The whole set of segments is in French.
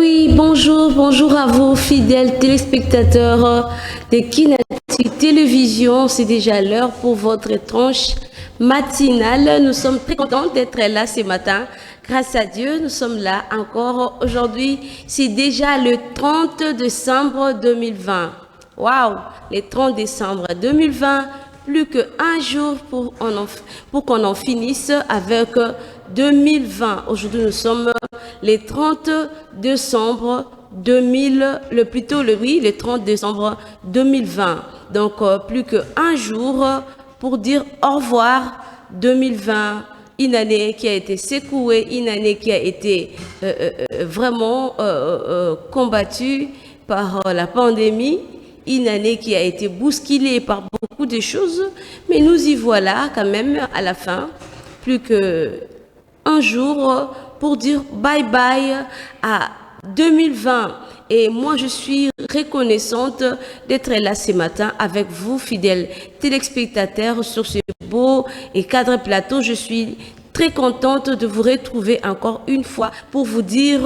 Oui, bonjour, bonjour à vous, fidèles téléspectateurs de Kinati Télévision. C'est déjà l'heure pour votre tranche matinale. Nous sommes très contents d'être là ce matin. Grâce à Dieu, nous sommes là encore aujourd'hui. C'est déjà le 30 décembre 2020. Waouh, le 30 décembre 2020. Plus qu'un jour pour qu'on en finisse avec 2020. Aujourd'hui, nous sommes le 30 décembre 2000, le 30 décembre 2020. Donc, plus qu'un jour pour dire au revoir 2020. Une année qui a été secouée, une année qui a été vraiment combattue par la pandémie, une année qui a été bousculée par beaucoup de choses, mais nous y voilà quand même à la fin, plus qu'un jour pour dire bye bye à 2020. Et moi, je suis reconnaissante d'être là ce matin avec vous, fidèles téléspectateurs, sur ce beau et cadre plateau. Je suis très contente de vous retrouver encore une fois pour vous dire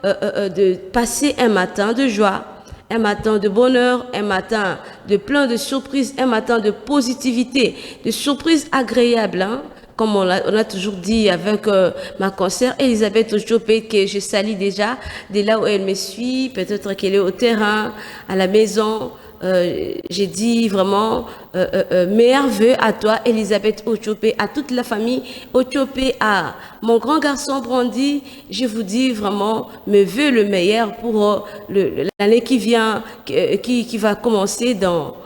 de passer un matin de joie, un matin de bonheur, un matin de plein de surprises, un matin de positivité, de surprises agréables, hein. Comme on a toujours dit avec ma consoeur Elisabeth Ojopé, que je salue déjà, de là où elle me suit, peut-être qu'elle est au terrain, à la maison. J'ai dit vraiment meilleurs vœux à toi, Elisabeth Ochopé, à toute la famille Ochopé, à mon grand garçon Brandy. Je vous dis vraiment mes vœux le meilleur pour l'année qui vient, qui va commencer dans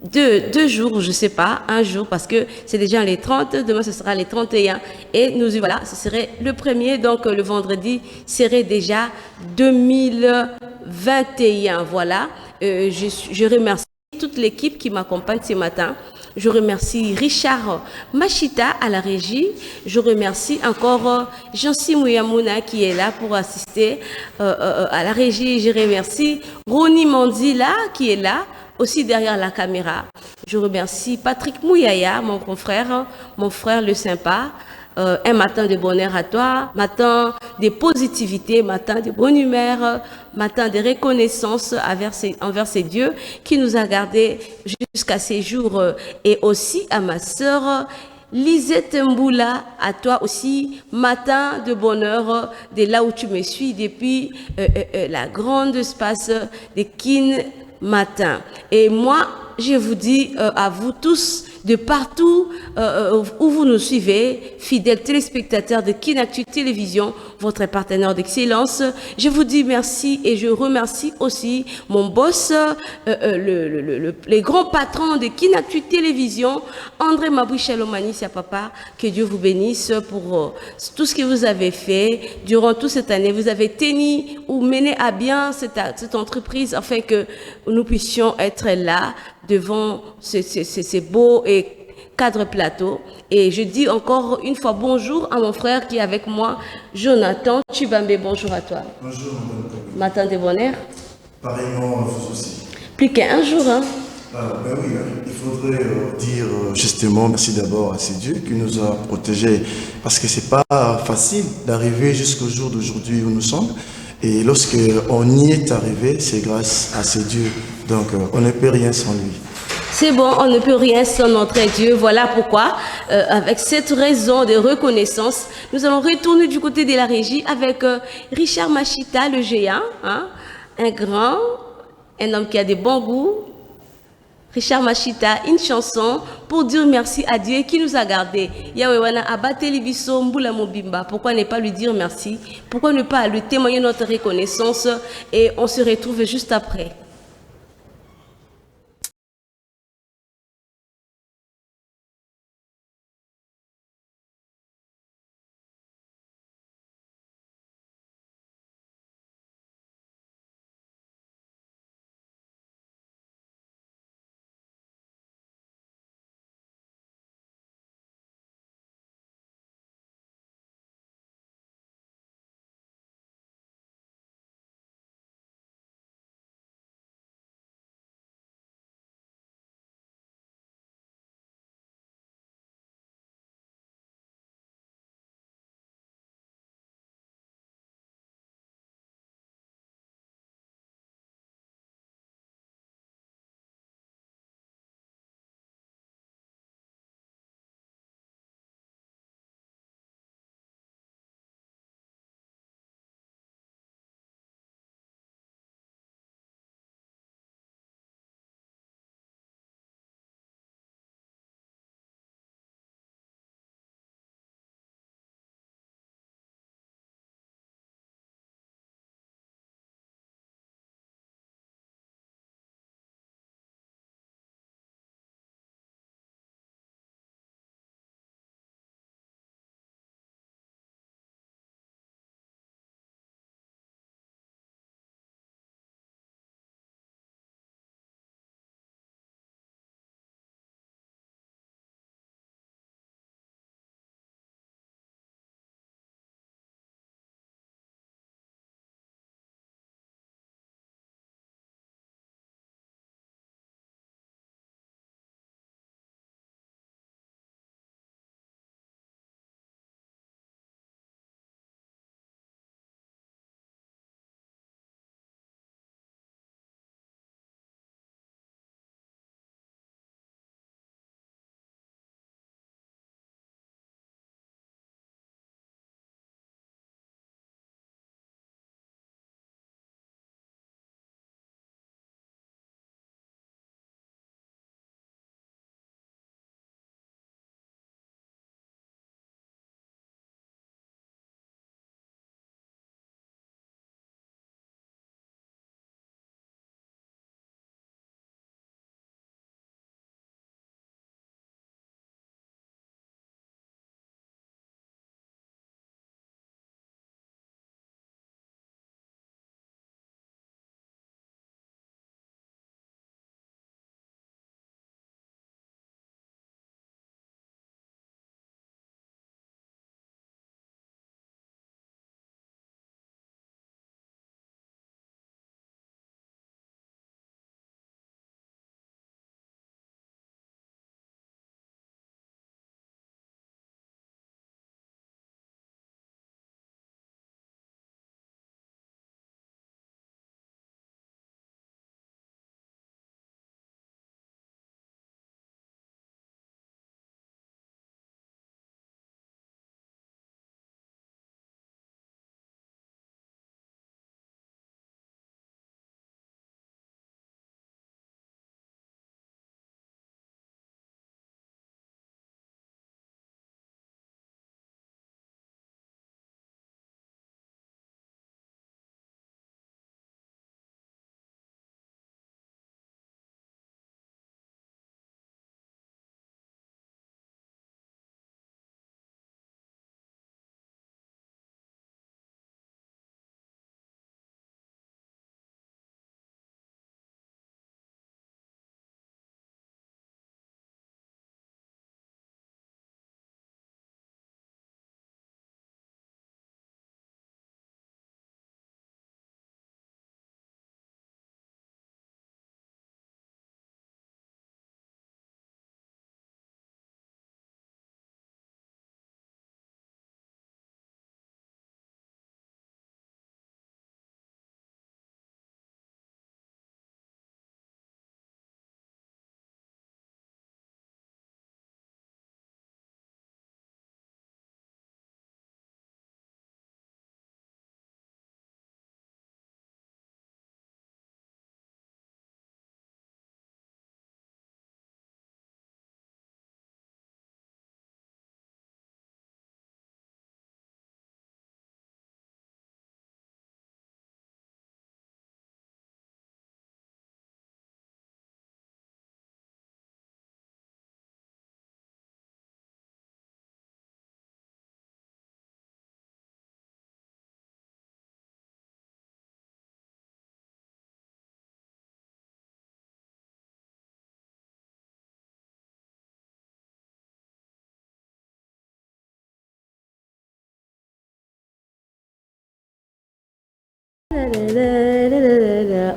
deux jours, je sais pas, un jour, parce que c'est déjà les 30, demain ce sera les 31, et nous, voilà, ce serait le premier, donc le vendredi serait déjà 2021, voilà. Je remercie toute l'équipe qui m'accompagne ce matin. Je remercie Richard Machita à la régie. Je remercie encore Jancy Mouyamouna qui est là pour assister à la régie. Je remercie Roni Mandila qui est là aussi derrière la caméra. Je remercie Patrick Mouyaya, mon frère le sympa. Un matin de bonheur à toi, matin de positivité, matin de bonne humeur, matin de reconnaissance envers ces dieux qui nous a gardés jusqu'à ces jours. Et aussi à ma sœur Lisette Mboula, à toi aussi, matin de bonheur, de là où tu me suis depuis la grande espace de Kin Matin. Et moi, je vous dis à vous tous, de partout où vous nous suivez, fidèles téléspectateurs de Kinactu Télévision, votre partenaire d'excellence, je vous dis merci et je remercie aussi mon boss, les grands patrons de Kinactu Télévision, André Mabouchalomani, c'est papa, que Dieu vous bénisse pour tout ce que vous avez fait durant toute cette année. Vous avez tenu ou mené à bien cette entreprise afin que nous puissions être là devant ces beaux et cadres plateaux. Et je dis encore une fois bonjour à mon frère qui est avec moi, Jonathan Chibambe. Bonjour à toi. Bonjour, madame. Matin de bonheur. Pareillement à vous aussi. Plus qu'un jour, hein. Ben oui, hein, il faudrait dire justement merci d'abord à ces dieux qui nous a protégés parce que c'est pas facile d'arriver jusqu'au jour d'aujourd'hui où nous sommes. Et lorsque on y est arrivé, c'est grâce à ces dieux. Donc on ne peut rien sans lui. C'est bon, on ne peut rien sans notre Dieu. Voilà pourquoi, avec cette raison de reconnaissance, nous allons retourner du côté de la régie avec Richard Machita, le géant, hein, un homme qui a des bons goûts. Richard Machita, une chanson pour dire merci à Dieu qui nous a gardés. Pourquoi ne pas lui dire merci? Pourquoi ne pas lui témoigner notre reconnaissance? Et on se retrouve juste après.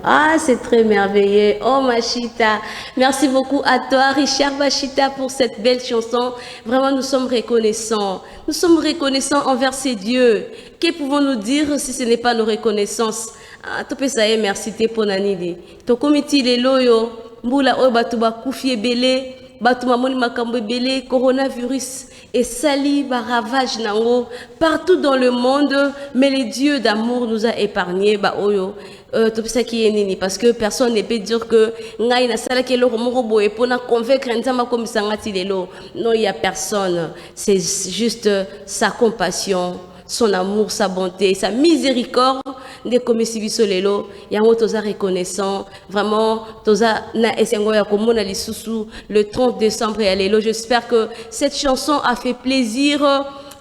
Ah, c'est très merveilleux. Oh, Machita. Merci beaucoup à toi, Richard Machita, pour cette belle chanson. Vraiment, nous sommes reconnaissants. Nous sommes reconnaissants envers ces dieux. Que pouvons-nous dire si ce n'est pas nos reconnaissances? Ah, tu peux savoir merci te pour nanidi. To komiti le loyo, mbula oyo batuba kufi ebele, batuma moni makambo ebele, coronavirus et sali baravage nango partout dans le monde, mais les dieux d'amour nous a épargnés ba oyo. Tout ça qui est nini parce que personne ne peut dire que ngai na sala ke lo moko boye pona convaincre nzamba comme sangati lelo. Non, il y a personne. C'est juste sa compassion, son amour, sa bonté, sa miséricorde de comme si biso lelo yango toza reconnaissant vraiment toza na esengo ya komona lisusu le 30 décembre ya lelo. J'espère que cette chanson a fait plaisir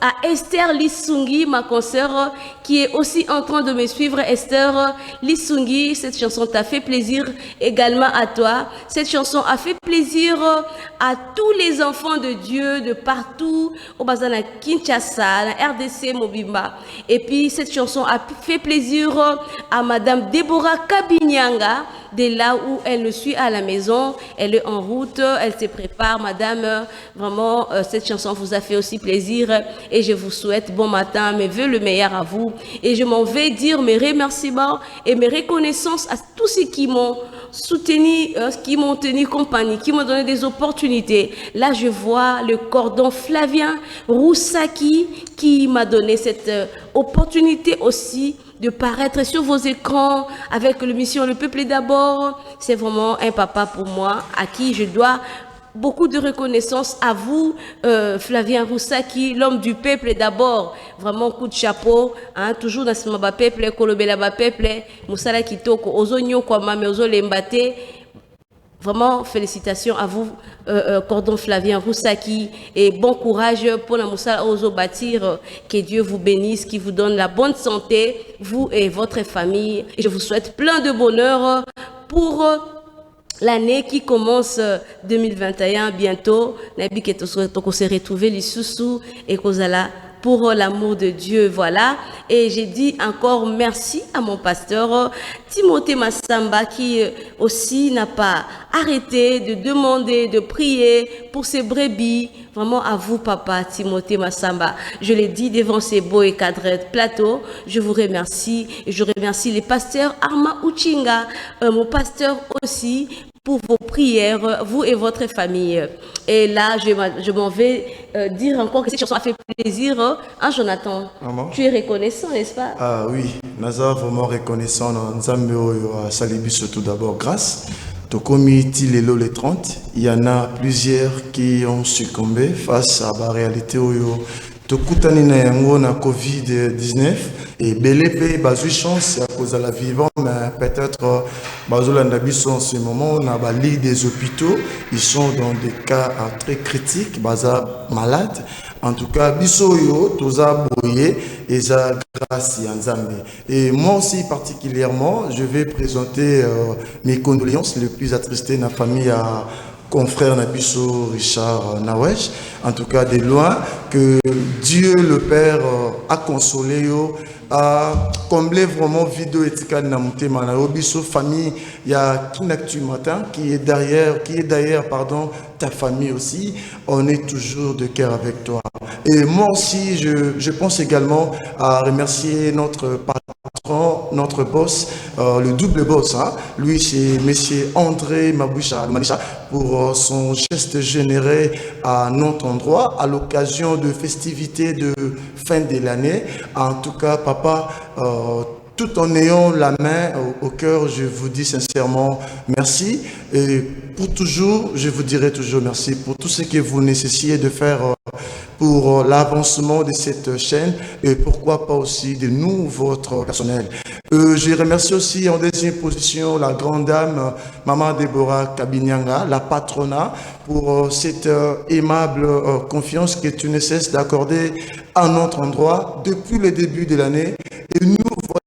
à Esther Lissungi, ma consoeur, qui est aussi en train de me suivre. Esther Lissungi, cette chanson t'a fait plaisir également à toi. Cette chanson a fait plaisir à tous les enfants de Dieu de partout, au Bazana Kinshasa, la RDC Mobimba. Et puis cette chanson a fait plaisir à Madame Deborah Kabinyanga, de là où elle le suit à la maison. Elle est en route, elle se prépare. Madame, vraiment, cette chanson vous a fait aussi plaisir. Et je vous souhaite bon matin, mes vœux le meilleur à vous. Et je m'en vais dire mes remerciements et mes reconnaissances à tous ceux qui m'ont soutenu, qui m'ont tenu compagnie, qui m'ont donné des opportunités. Là, je vois le cordon Flavien Roussaki qui m'a donné cette opportunité aussi de paraître sur vos écrans avec l'émission Le Peuple d'abord. C'est vraiment un papa pour moi à qui je dois beaucoup de reconnaissance à vous, Flavien Roussaki, l'homme du peuple d'abord. Vraiment, coup de chapeau. Hein, toujours dans ce peuple, kolobela ba peuple, Moussala Kitoko, Ozonyo Kwamame, Ozolembate. Vraiment, félicitations à vous, Cordon Flavien Roussaki, et bon courage pour la Moussala Ozo bâtir. Que Dieu vous bénisse, qui vous donne la bonne santé, vous et votre famille. Et je vous souhaite plein de bonheur pour l'année qui commence 2021 bientôt. Nabi que tu se retrouver les sous et kozala pour l'amour de Dieu, voilà. Et j'ai dit encore merci à mon pasteur Timothée Massamba qui aussi n'a pas arrêté de demander, de prier pour ses brebis. Vraiment à vous, papa Timothée Massamba. Je l'ai dit devant ces beaux et cadrés plateaux. Je vous remercie. Et je remercie les pasteurs Arma Uchinga, mon pasteur aussi, pour vos prières, vous et votre famille. Et là, je m'en vais dire encore que cette chanson a fait plaisir. Hein, Jonathan? Maman. Tu es reconnaissant, n'est-ce pas? Ah oui, Naza vraiment reconnaissant. Nzambe Salibiso tout d'abord, grâce. Tokomi Tilelo les 30, il y en a plusieurs qui ont succombé face à la réalité. Tokutani na yango na Covid-19 et Bélépe bazu chance à cause de la vivant, mais peut-être bazolanda biso en ce moment on a la lit des hôpitaux, ils sont dans des cas très critiques, baza malades. En tout cas, biso yo toza boye et za grâce à Nzambe. Et moi aussi particulièrement, je vais présenter mes condoléances les plus attristées na famille à confrère Nabiso Richard Nawesh, en tout cas de loin, que Dieu le Père a consolé, a comblé vraiment vidéo éthique Namutema na Obiso famille, il y a Kinactu Matin qui est derrière, pardon, ta famille aussi, on est toujours de cœur avec toi. Et moi aussi, je pense également à remercier notre patron, notre boss, le double boss, hein. Lui c'est monsieur André Maboucha pour son geste généreux à notre endroit à l'occasion de festivités de fin de l'année. En tout cas, papa, tout en ayant la main au cœur, je vous dis sincèrement merci. Et pour toujours, je vous dirai toujours merci pour tout ce que vous nécessitez de faire pour l'avancement de cette chaîne et pourquoi pas aussi de nous, votre personnel. Je remercie aussi en deuxième position la grande dame, Maman Deborah Kabinyanga, la patronat, pour cette aimable confiance que tu ne cesses d'accorder à notre endroit depuis le début de l'année. Et nous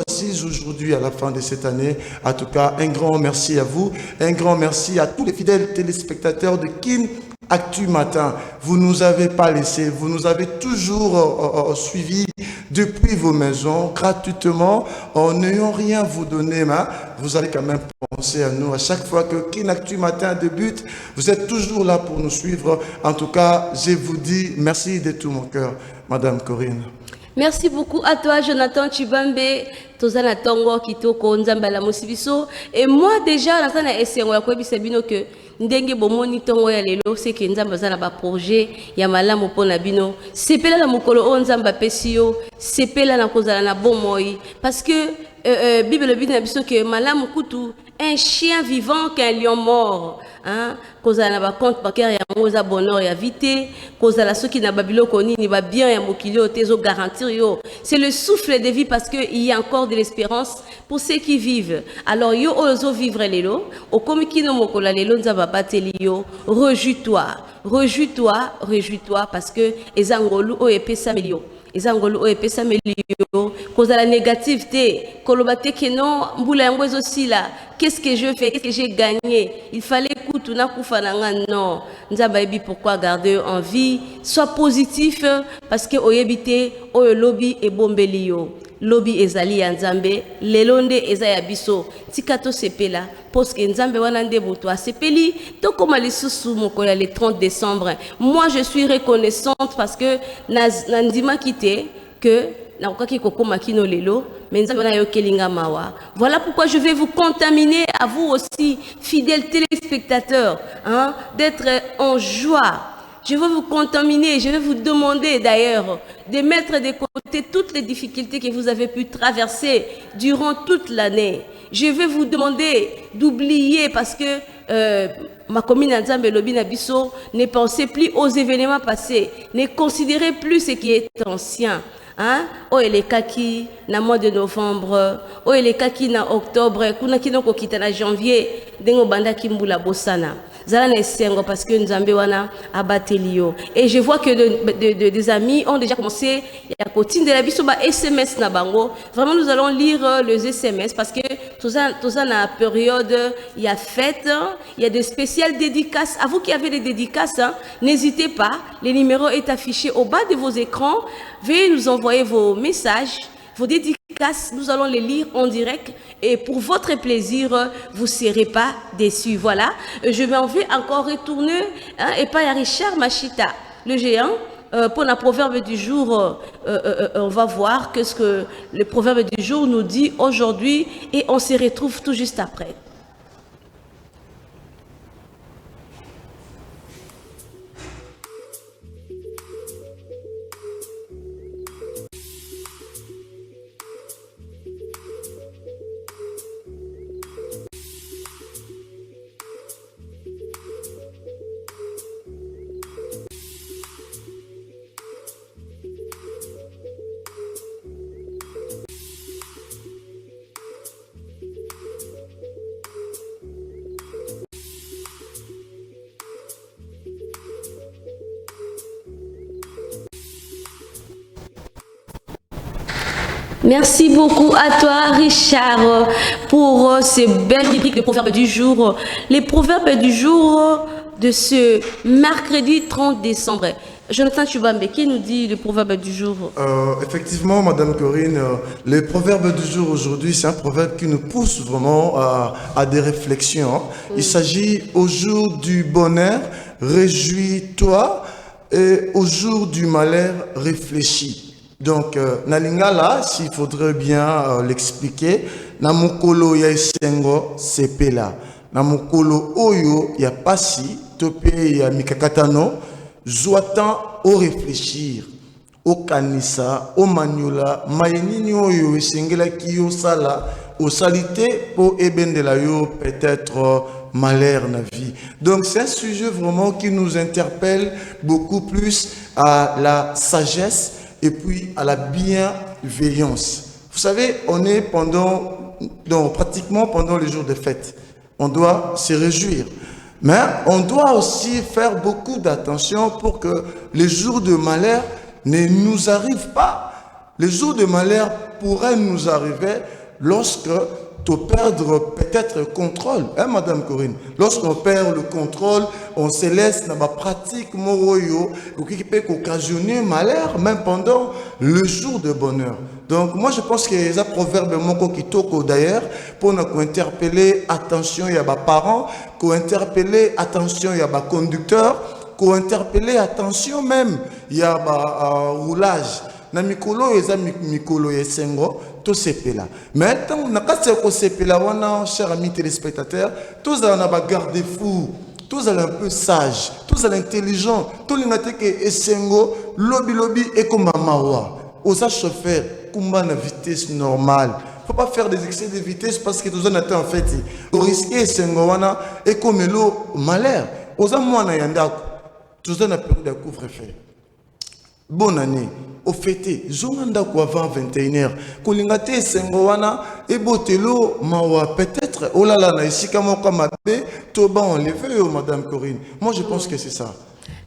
voici aujourd'hui à la fin de cette année. En tout cas, un grand merci à vous, un grand merci à tous les fidèles téléspectateurs de Kin Actu Matin, vous ne nous avez pas laissé, vous nous avez toujours suivis depuis vos maisons, gratuitement, en n'ayant rien vous donner, mais vous allez quand même penser à nous. À chaque fois que Kin Actu Matin débute, vous êtes toujours là pour nous suivre. En tout cas, je vous dis merci de tout mon cœur, Madame Corinne. Merci beaucoup à toi, Jonathan Chibambe. Tozana Tongo Kitoko Nzambala Mosibiso. Et moi, déjà, dans un essai, on a que ndenge bomoni tongo ya lelo c'est que nzamba za na ba projet ya malamu pona bino sepela na mokolo o nzamba pesio sepela na kozala na bomoi parce que bible le bina biso que malamu kutu un chien vivant qu'un lion mort hein kozala na ba compte bancaire ya ngoza bonheur ya vite kozala soki na babilo koni ni ba bien ya mokili o tezo garantir yo c'est le souffle de vie parce que il y a encore de l'espérance pour ceux qui vivent alors yo ozo vivre lelo o komi kino mokola lelo nzamba bateli yo rejouis-toi rejouis-toi rejouis-toi parce que ezangolu o epesa melio ezangolu o epesa melio kozala négativité kolobate que non mbula yango ezosila qu'est-ce que je fais qu'est-ce que j'ai gagné il fallait kutuna kufananga non nzamba ebi pourquoi garder en vie sois positif parce que oyebite oyo lobby e bombeli yo lobby ezali ya nzambe lelonde eza ya biso tikato sepela parce que nzambe wana nde moto asepeli to koma lisusu moko ya le 30 décembre moi je suis reconnaissante parce que nandima kite que na okaki kokoma kino lelo mais nzambe wana yo kelinga mawa voilà pourquoi je vais vous contaminer à vous aussi fidèles téléspectateurs hein d'être en joie. Je vais vous contaminer, je vais vous demander d'ailleurs de mettre de côté toutes les difficultés que vous avez pu traverser durant toute l'année. Je vais vous demander d'oublier parce que ma commune Nzambe Lobina Bisso ne pensez plus aux événements passés, ne considérez plus ce qui est ancien. Hein? Oh, et les kaki na mois de novembre, oh, et les kaki na octobre, kuna kino kokita na janvier, dengo banda kimbula bosana. Parce que Nzambe wana abatelio. Et je vois que des amis ont déjà commencé à continuer de la bisoba SMS na bango. Vraiment, nous allons lire les SMS parce que tout ça na période il y a fête, il y a des spéciales dédicaces. À vous qui avez des dédicaces, hein, n'hésitez pas. Le numéro est affiché au bas de vos écrans. Veuillez nous envoyer vos messages. Vos dédicaces, nous allons les lire en direct et pour votre plaisir, vous ne serez pas déçus. Voilà, je m'en vais encore retourner hein, et pas à Richard Machita, le géant. Pour le proverbe du jour, on va voir ce que le proverbe du jour nous dit aujourd'hui et on se retrouve tout juste après. Merci beaucoup à toi, Richard, pour ces belles rubriques de proverbes du jour. Les proverbes du jour de ce mercredi 30 décembre. Jonathan Chubambe, qui nous dit le proverbe du jour? Effectivement, Madame Corinne, le proverbe du jour aujourd'hui, c'est un proverbe qui nous pousse vraiment à des réflexions. Il s'agit au jour du bonheur, réjouis-toi, et au jour du malheur, réfléchis. Donc, Nalingala, s'il faudrait bien l'expliquer, Namukolo ya isengo sepela. Namukolo oyo ya pasi, tope ya mikakatano, zoatan au réfléchir, au kanisa, au maniola, mayenini oyo esengela kiyo sala, au salité pour ebendela yo peut-être malheur na vie. Donc, c'est un sujet vraiment qui nous interpelle beaucoup plus à la sagesse et puis à la bienveillance. Vous savez, on est pratiquement pendant les jours de fête. On doit se réjouir. Mais on doit aussi faire beaucoup d'attention pour que les jours de malheur ne nous arrivent pas. Les jours de malheur pourraient nous arriver lorsque perdre peut-être le contrôle, hein, Madame Corinne. Lorsqu'on perd le contrôle, on se laisse dans la pratique moroyo, qui peut occasionner malheur, même pendant le jour de bonheur. Donc, moi, je pense que les proverbes moko kitoko d'ailleurs, pour nous interpeller, attention, il y a des parents, pour interpeller, attention, il y a des conducteurs, pour interpeller, attention même, il y a des roulage. Na mikolo eza mikolo yesengo to sepela. Mais tant na kati ko sepela wana, chers amis téléspectateurs, tous na ba garde-fou, tous un peu sage, tous intelligent, tous les ngate ke esengo lobby et comme mawa. Osa chauffeur kumba na vitesse normale. Faut pas faire des excès de vitesse parce que tous en en fait risquer esengo wana et comme lo malheur. Osa mwana yandako. Tous en a peur de couvre-feu. Bonne année. Au fêté, Zonganda avant 21h. Kolingate Sengowana et Botelo Mawa. Peut-être, oh là là, ici, comme Mabe, Toba enlevé, Madame Corinne. Moi, je pense que c'est ça.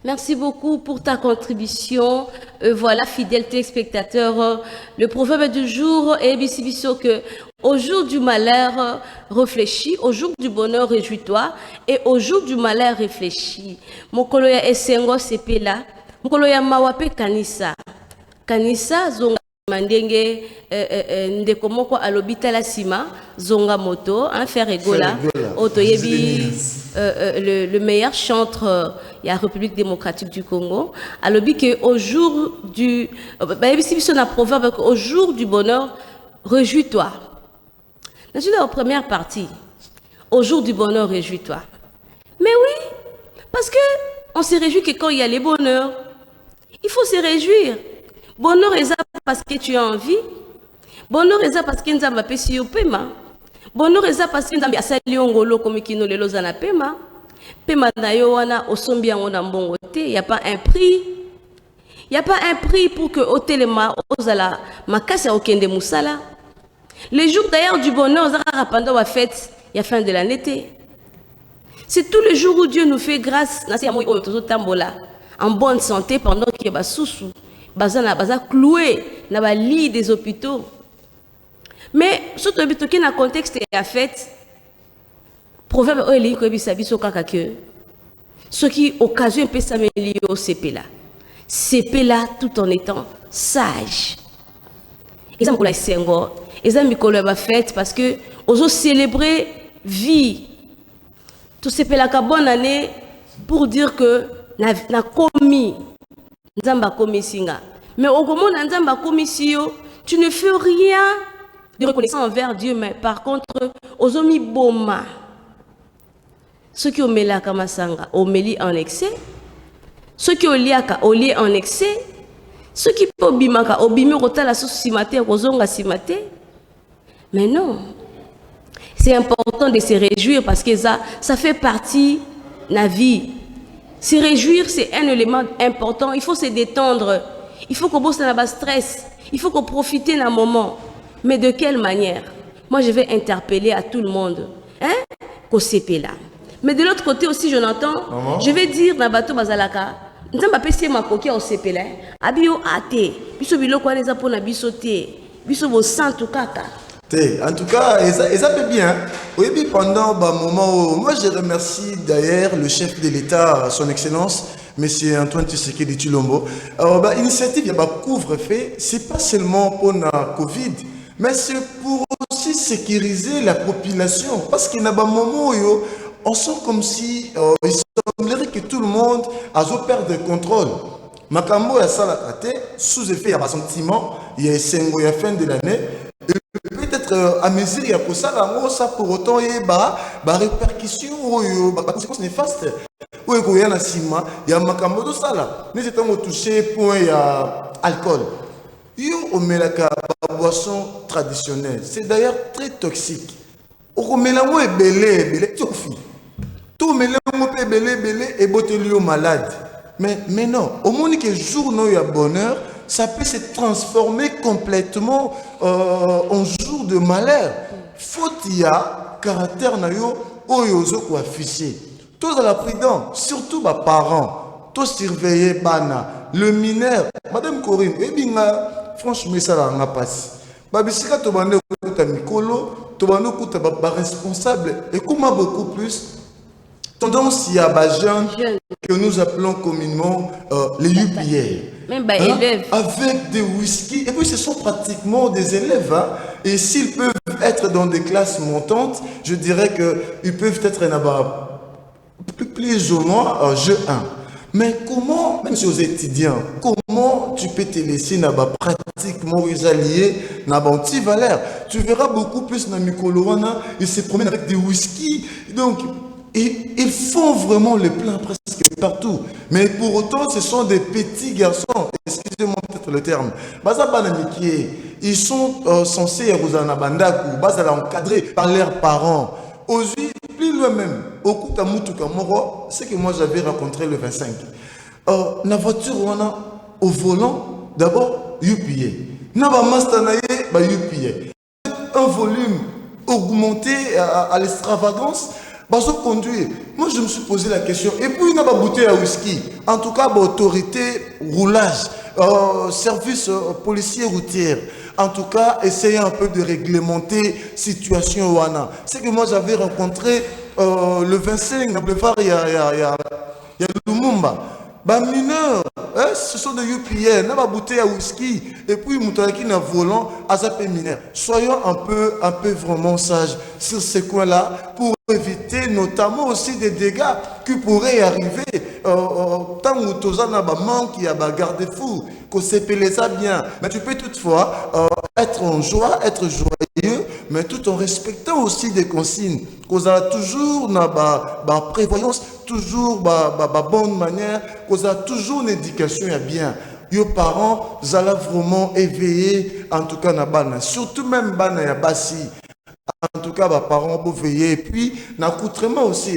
Merci beaucoup pour ta contribution. Voilà, fidèles téléspectateurs, le proverbe du jour est Bissibiso que au jour du malheur, réfléchis, au jour du bonheur, réjouis-toi, et au jour du malheur, réfléchis. Mokoloya Esengo Sepela, Mokoloya Mawape Kanisa. Kanisa zonga mandenge ndeko moko alobita la sima zonga moto un fer egola otoyebi le meilleur chanteur la République démocratique du Congo alobi que au jour du proverbe au jour du bonheur réjouis-toi. Dans la première partie au jour du bonheur réjouis-toi. Mais oui, parce que on se réjouit que quand il y a les bonheurs, il faut se réjouir. Bonheur est parce que tu as envie. Bonheur est parce que tu as pesi pema. Bonheur est parce que tu as sali ongolo comme kino lelo zana pema. Pema na yo wana osombi yango na mbongo te, il y a pas un prix. Il y a pas un prix pour que otelema ozala makasa okende musala. Les jours d'ailleurs du bonheur pendant la fête, il y a fin de l'année. C'est tous les jours où Dieu nous fait grâce en bonne santé pendant qu'il y a sous baza cloué na ba lit des hôpitaux. Mais surtout dans le contexte de la fête, proverbe oeli ko bisa biso kaka que ce qui occasion peut s'améliorer au CP là tout en étant sage. Ils ont la sengo, ils ont mikolo ba fête parce que ozo célébrer vie. Tout CP là ka bonne année pour dire que na commis Nzamba komisinga. Mais au moment où Nzamba komisio, tu ne fais rien de reconnaissant envers Dieu, mais par contre, aux omi boma. Ceux qui ont mêlé à Kamasanga, ont mêlé en excès. Ceux qui ont lié en excès. Ceux qui ont bimaka, ont bimé rota la sauce simate, rozonga simate. Mais non. C'est important de se réjouir parce que ça fait partie de la vie. Se réjouir, c'est un élément important. Il faut se détendre. Il faut qu'on bosse dans le stress. Il faut qu'on profite d'un moment. Mais de quelle manière? Moi, je vais interpeller à tout le monde. Hein? Qu'au CP là. Mais de l'autre côté aussi, je l'entends. Je vais dire dans Bato Bazalaka, nous avons passé ma coquille au CP là. Abio ate. Biso biloko les apona bisoté. Biso bo santu kaka. En tout cas, ça peut bien. Oui, pendant un moment où moi je remercie d'ailleurs le chef de l'État, son Excellence, M. Antoine Tshisekedi Tshilombo. L'initiative, il y a un couvre-feu, c'est pas seulement pour la Covid, mais c'est pour aussi sécuriser la population. Parce qu'il y a un moment où on sent comme si il semblerait que tout le monde a perdu le contrôle. Makambo ya sala kate sous effet il y a un sentiment, il y a il y a fin de l'année. Peut-être à mesure il y a ça pour autant il y a répercussions ou conséquences néfastes. Oui, il y a un ciment, il y a makambo de ça là. Nous étions touchés point il y a alcool. On met la boisson traditionnelle. C'est d'ailleurs très toxique. On met la mot belé, tout met la mot belé et botelio malade. Mais non, au moment que jour où il y a bonheur, ça peut se transformer complètement en jour de malheur. Faut il y a caractère na yo oyozo ko afficher. Tous à la prudence, surtout les parents, tous surveiller bana, le mineur. Madame Corinne, franchement ça n'a pas passé. Babisika to bande ko ta mikolo responsable et comment beaucoup plus tendance il y a des jeunes que nous appelons communément les UPA. Même élèves. Avec des whisky. Et puis ce sont pratiquement des élèves. Hein. Et s'ils peuvent être dans des classes montantes, je dirais qu'ils peuvent être plus ou moins jeu 1. Mais comment, même si aux étudiants, comment tu peux te laisser pratiquement alliés dans petit valeur? Tu verras beaucoup plus dans Mikolowana, ils se promènent avec des whisky. Donc, ils font vraiment le plein presque partout. Mais pour autant, ce sont des petits garçons. Excusez-moi peut-être le terme. Ils sont censés être encadrés par leurs parents. Aujourd'hui, plus loin-même, au Kutamutuka Moro, c'est que moi j'avais rencontré le 25. La voiture, au volant, d'abord, UPA. Un volume augmenté à l'extravagance. Conduire. Moi, je me suis posé la question. Et puis, il y a une bouteille à whisky. En tout cas, autorité, roulage, service policier routier. En tout cas, essayer un peu de réglementer la situation. C'est que moi, j'avais rencontré le 25, le boulevard, il y a Lumumba. Mineurs, ce sont des UPN, n'a pas bouteille à whisky, et puis Moutaraki n'a volant à sa mineur. Soyons un peu vraiment sages sur ces coins-là pour éviter notamment aussi des dégâts qui pourraient arriver. Tant que tu as un manque, il y a un garde-fou, qu'on s'épelle ça bien. Mais tu peux toutefois être en joie, être joyeux, mais tout en respectant aussi des consignes. Qu'on a toujours une prévoyance, toujours une bonne manière, qu'on a toujours une éducation bien. Les parents, vous allez vraiment éveiller, en tout cas, surtout même les bassi. En tout cas, les parents peuvent veiller. Et puis, l'accoutrement aussi,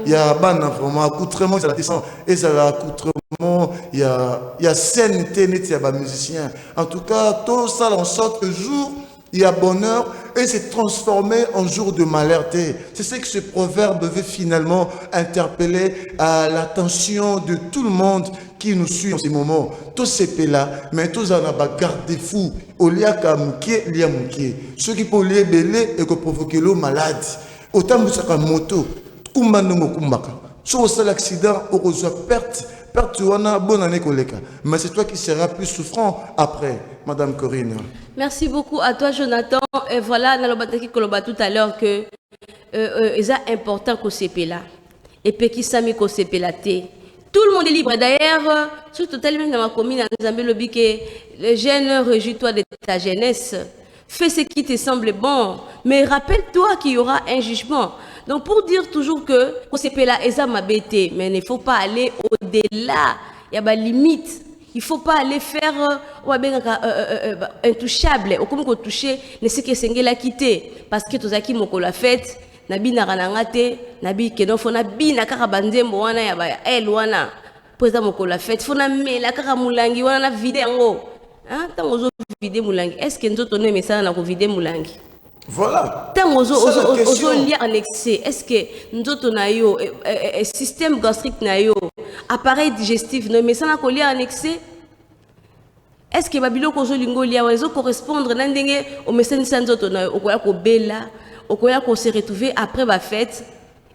il y a vraiment accoutrement, il y a la descente, et il y a l'accoutrement, il y a scène, il y a des musiciens. En tout cas, tout ça en sorte que jour, il y a bonheur et c'est transformé en jour de malheur. C'est ce que ce proverbe veut finalement interpeller à l'attention de tout le monde qui nous suit en ce moment. Tous ces pays-là, mais tous en ont garde-fous. Au lieu qu'à mouquer, il y a mouquer. Ceux qui peuvent les belé et qui provoquent le maladie. Autant que ça moto, kumbano kumbaka. Sur l'accident, on reçoit perte, bonne année koleka. Mais c'est toi qui seras plus souffrant après, Madame Corinne. Merci beaucoup à toi, Jonathan. Et voilà, dans le Koloba tout à l'heure que c'est important qu'on s'épelle là. Et puis qui s'est mis qu'on s'épelle là. Tout le monde est libre. D'ailleurs, surtout tellement dans ma commune, dans Zambie, que les jeunes, réjouis-toi de ta jeunesse. Fais ce qui te semble bon. Mais rappelle-toi qu'il y aura un jugement. Donc, pour dire toujours que qu'on s'épelle là, ça m'a bêté. Mais il ne faut pas aller au-delà. Il y a des limites. Il ne faut pas aller faire intouchable. Au comme qu'on touche, ne sait que c'est la quitter. Parce que tout ça qui m'a la fête, nabi naranangate, nabi kedon fona bi nakara bandembo wana ya ba el wana. Poza moko la fête, fona me la kara mulangi wana na vide ngo. Hein, tant ozo vide mulangi. Est-ce que nzoto ne message na ko vide mulangi? Voilà. Tant ozo lien annexé. Est-ce que nzoto na yo système gastrique na yo appareil digestif no message na ko lien annexé? Est-ce que babilo ko zo lingo lia wa zo correspondre na ndenge au message nzoto na yo ko bela? Au cas où on se retrouve après la fête,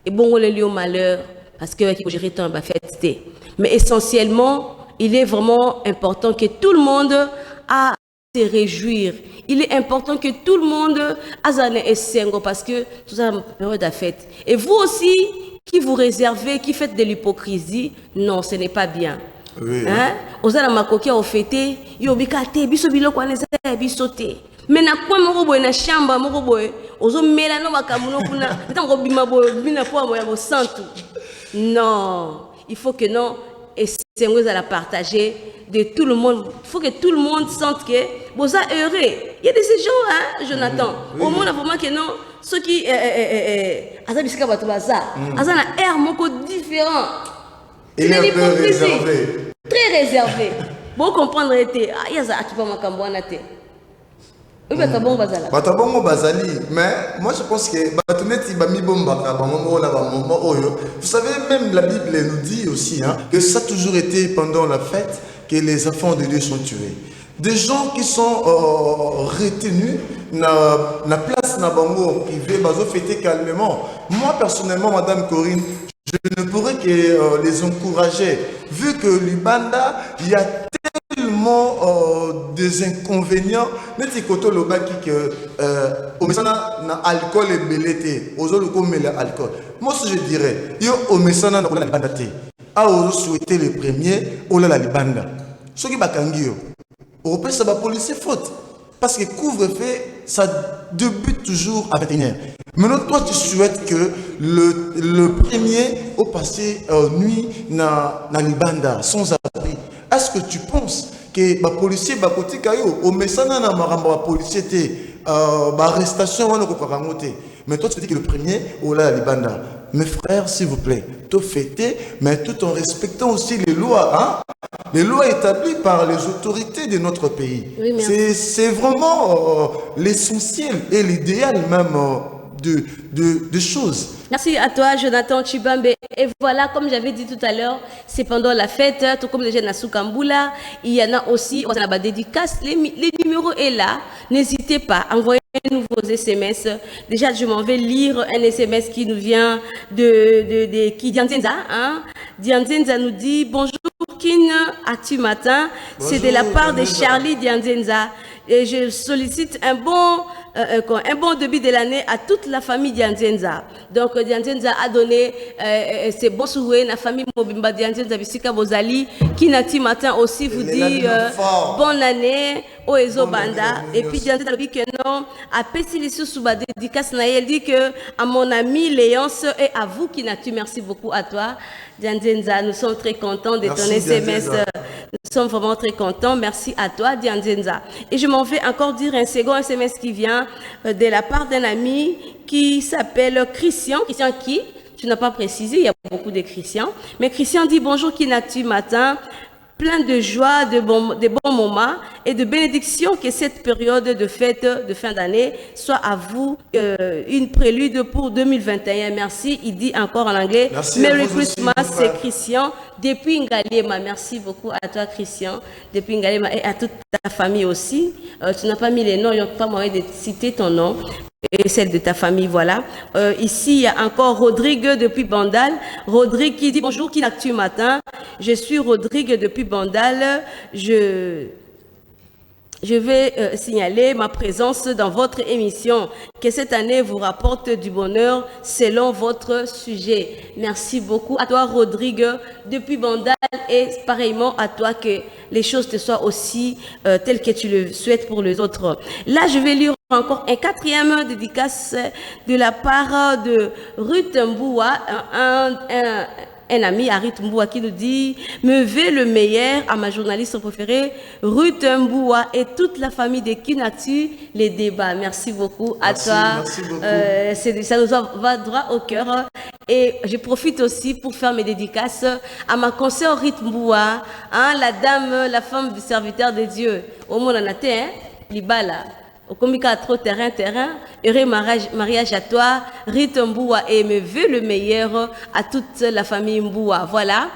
et bon, on est lié au malheur, parce que qui gérer tant la fête. Mais essentiellement, il est vraiment important que tout le monde a se réjouir. Il est important que tout le monde a un parce que tout ça est période de fête. Et vous aussi, qui vous réservez, qui faites de l'hypocrisie, non, ce n'est pas bien. Oui. Hein? Aux makoki au fêté, yo bikate, biso biloko aneza bisote. Mais na quoi moko boy na chamba moko boy ozo mela no bakamuno kuna ntango bima boy bina po moya bo santu. Non, il faut que non et c'est nous à la partager de tout le monde. Il faut que tout le monde sente que vous êtes heureux. Il y a de ces gens hein, Jonathan. Oui. Au moins vraiment que non ceux qui asa bisika bato baza asa na air moko différent. Il est un peu réservé. Très réservé. Bon comprendre était ah yaza akipa makambo na te. Batabongo bazali, mais moi je pense que vous savez même la Bible nous dit aussi hein, que ça a toujours été pendant la fête que les enfants de Dieu sont tués. Des gens qui sont retenus na place na bango privé, bazo fêter calmement. Moi personnellement, Madame Corinne, je ne pourrais que les encourager, vu que Libanda, il y a tellement des inconvénients. Neti koto lobaki que omesana na alcool et belete, ozo loko mela alcool. Moi ce je dirais, yo omesana na kola Libanda te. A ozo souhaiter le premier, ola la Libanda. Soki bakangi yo, opé ça va policier faute. Parce que couvre-feu, ça débute toujours à 21h. Maintenant, toi, tu souhaites que le premier au passé nuit na Libanda, sans abri. Est-ce que tu penses que les policiers, les policiers, au messana na maramba policier arrestation mais toi tu dis que le premier au la Libanda. Mes frères, s'il vous plaît, tout fêter, mais tout en respectant aussi les lois, hein? Les lois établies par les autorités de notre pays. Oui, c'est vraiment l'essentiel et l'idéal même de choses. Merci à toi, Jonathan Chibambe. Et voilà, comme j'avais dit tout à l'heure, c'est pendant la fête, tout comme les jeunes à Soukambula, il y en a aussi, on a la dédicace, les numéros est là. N'hésitez pas, envoyez vos SMS. Déjà, je m'en vais lire un SMS qui nous vient de Dianzenza. Hein? Dianzenza nous dit, bonjour Kin, as-tu matin? C'est de la part de Charlie Dianzenza. Et je sollicite un bon début de l'année à toute la famille Dianzenza. Donc, Dianzenza a donné ses bons souhaits. La famille Mobimba Dianzenza Bisika Bozali, qui nati matin aussi vous dit bonne année au Ezo Banda. Et puis, Dianzenza dit que non, à Pessilissou Souba dédicace Naël dit que à mon ami Léonce et à vous qui nati, merci beaucoup à toi. Dianzenza, nous sommes très contents de ton SMS. Nous sommes vraiment très contents. Merci à toi, Dianzenza. Et je m'en vais encore dire un second SMS qui vient de la part d'un ami qui s'appelle Christian. Christian qui? Tu n'as pas précisé, il y a beaucoup de Christian. Mais Christian dit bonjour, qui n'as-tu matin? Plein de joie, de bons moments et de bénédictions, que cette période de fête de fin d'année soit à vous une prélude pour 2021. Merci, il dit encore en anglais. Merci Merry Christmas, c'est Christian depuis Ngalema. Merci beaucoup à toi, Christian, depuis Ngalema, et à toute ta famille aussi. Tu n'as pas mis les noms, il n'y a pas moyen de citer ton nom et celle de ta famille, voilà. Ici, il y a encore Rodrigue depuis Bandal. Rodrigue qui dit bonjour, qui n'as-tu matin? Je suis Rodrigue depuis Bandal. Je vais signaler ma présence dans votre émission. Que cette année vous rapporte du bonheur selon votre sujet. Merci beaucoup à toi, Rodrigue, depuis Bandal, et pareillement à toi, que les choses te soient aussi telles que tu le souhaites pour les autres. Là, je vais lire encore un quatrième dédicace de la part de Ruth Mboua, un ami, Harit Mboua, qui nous dit « Me veux le meilleur à ma journaliste préférée, Ruth Mboua, et toute la famille de Kinatu, les débats. » Merci beaucoup à toi. Merci beaucoup. Ça nous va droit au cœur. Et je profite aussi pour faire mes dédicaces à ma consoeur Ruth Mboua, hein, la dame, la femme du serviteur de Dieu. Au monde en a hein, Libala. Au comika trop terrain, heureux mariage à toi, Rita Mboua, et me veux le meilleur à toute la famille Mboua. Voilà,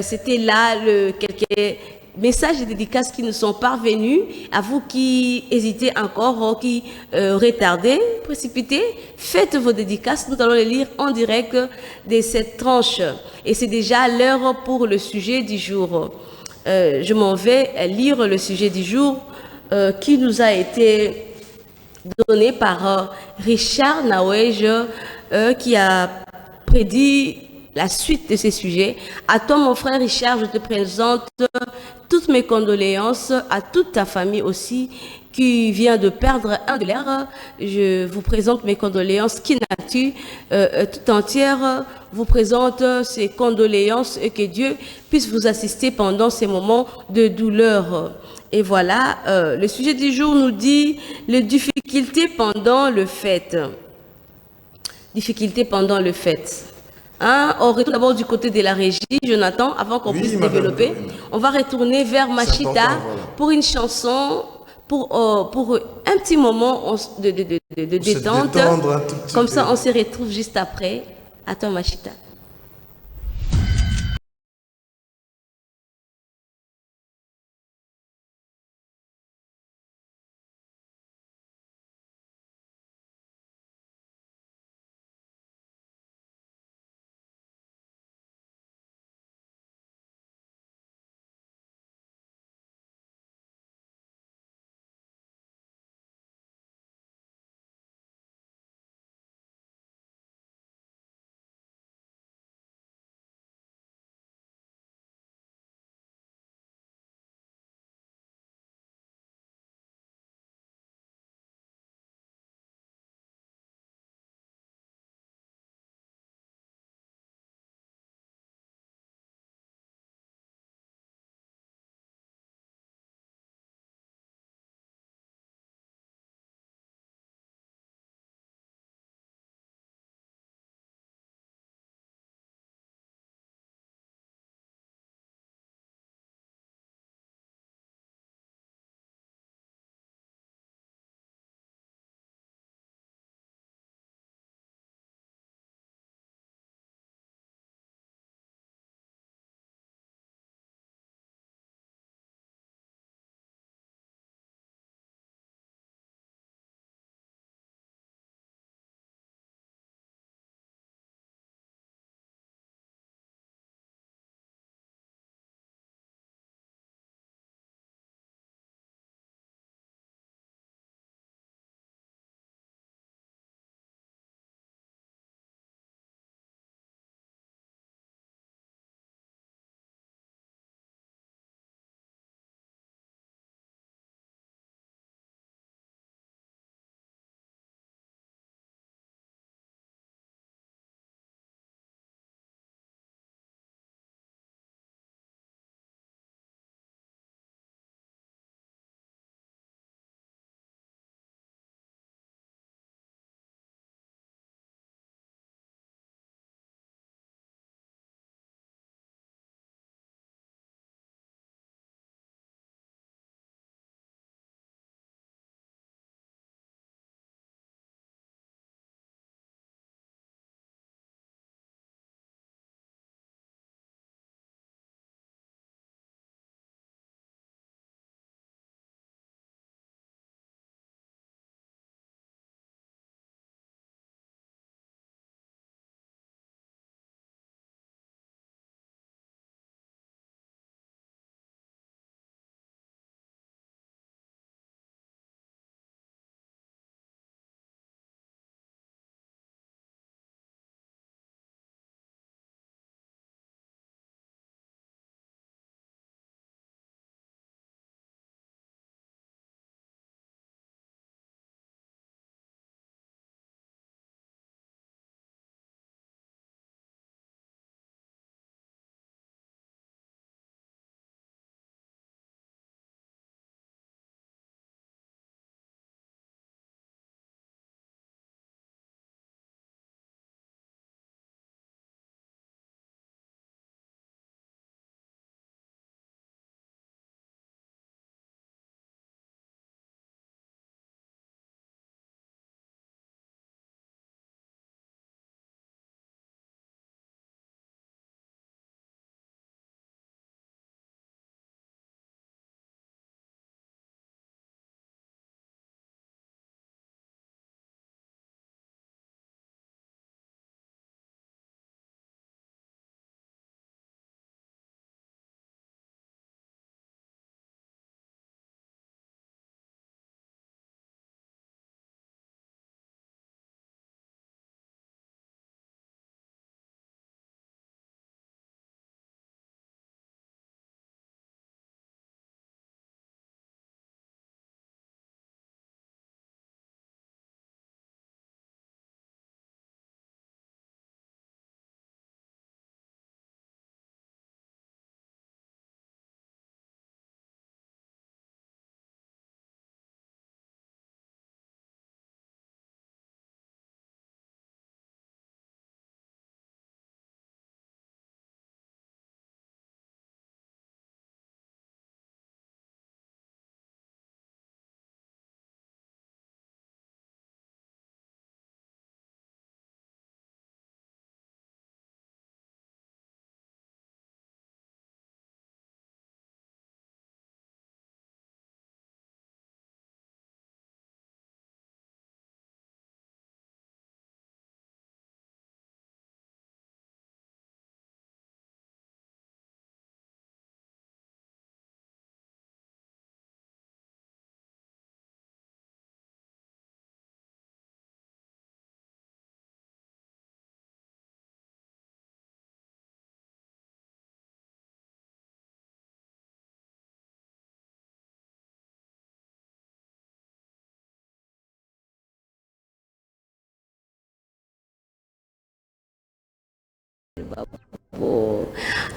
c'était là quelques messages et dédicaces qui nous sont parvenus. À vous qui hésitez encore, qui retardez, précipitez, faites vos dédicaces. Nous allons les lire en direct de cette tranche. Et c'est déjà l'heure pour le sujet du jour. Je m'en vais lire le sujet du jour qui nous a été donné par Richard Nawej, qui a prédit la suite de ces sujets. À toi, mon frère Richard, je te présente toutes mes condoléances, à toute ta famille aussi, qui vient de perdre un de leurs. Je vous présente mes condoléances. Kinatu, tout entière, vous présente ces condoléances et que Dieu puisse vous assister pendant ces moments de douleur. Et voilà, le sujet du jour nous dit les difficultés pendant le fête. Difficultés pendant le fête. Hein? On retourne d'abord du côté de la régie, Jonathan, avant qu'on puisse développer. On va retourner vers Machita voilà, pour une chanson, pour un petit moment de détente. Comme ça, on se retrouve juste après. À toi, Machita.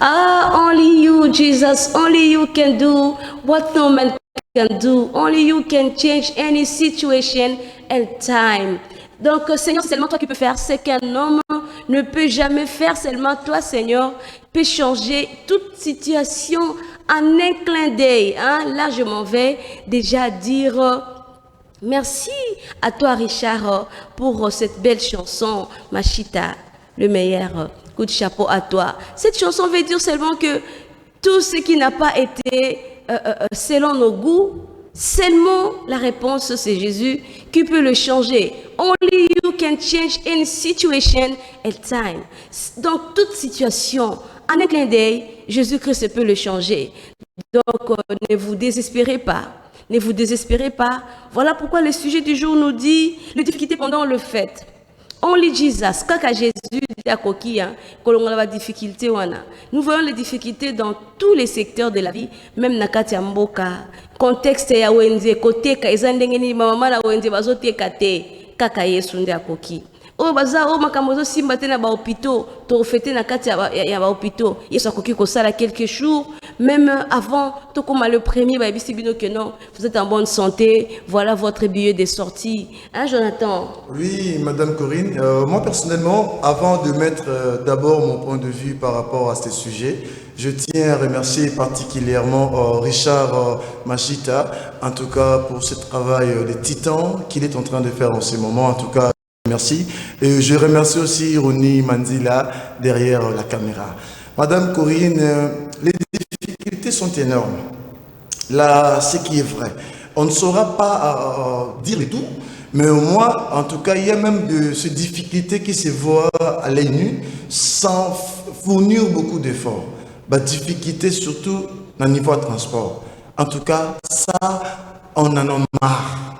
Only you, Jesus, only you can do what no man can do. Only you can change any situation and time. Donc, Seigneur, c'est seulement toi qui peux faire ce qu'un homme ne peut jamais faire. Seulement toi, Seigneur, peux changer toute situation en un clin d'œil. Hein? Là, je m'en vais déjà dire merci à toi, Richard, pour cette belle chanson, Machita, le meilleur. Coup de chapeau à toi. Cette chanson veut dire seulement que tout ce qui n'a pas été selon nos goûts, seulement la réponse, c'est Jésus qui peut le changer. Only you can change any situation and time. Dans toute situation, en un clin d'œil, Jésus-Christ peut le changer. Donc, ne vous désespérez pas. Ne vous désespérez pas. Voilà pourquoi le sujet du jour nous dit les difficultés pendant le fête. Only Jesus, quand Jésus dit à Koki, la difficulté, nous voyons les difficultés dans tous les secteurs de la vie, même dans le Mboka. Contexte ya wenze, côté ka ezandengeni mama la wenze bazote kate, kaka Yesu ndi akoki. O baza o makamozo simba te na ba hôpitaux, to fêter na kati ya ba hôpitaux. Yesu akoki ko sala quelques jours, même avant to comme le premier ba bisi bino que non, vous êtes en bonne santé, voilà votre billet de sortie. Hein Jonathan? Oui, Madame Corinne, moi personnellement, avant de mettre d'abord mon point de vue par rapport à ce sujet, je tiens à remercier particulièrement Richard Machita, en tout cas pour ce travail de titan qu'il est en train de faire en ce moment. En tout cas, merci. Et je remercie aussi Roni Manzila derrière la caméra. Madame Corinne, les difficultés sont énormes. Là, ce qui est vrai, on ne saura pas dire le tout, mais au moins, en tout cas, il y a même de ces difficultés qui se voient à l'œil nu sans fournir beaucoup d'efforts. Difficulté surtout dans le niveau de transport. En tout cas, ça, on en a marre.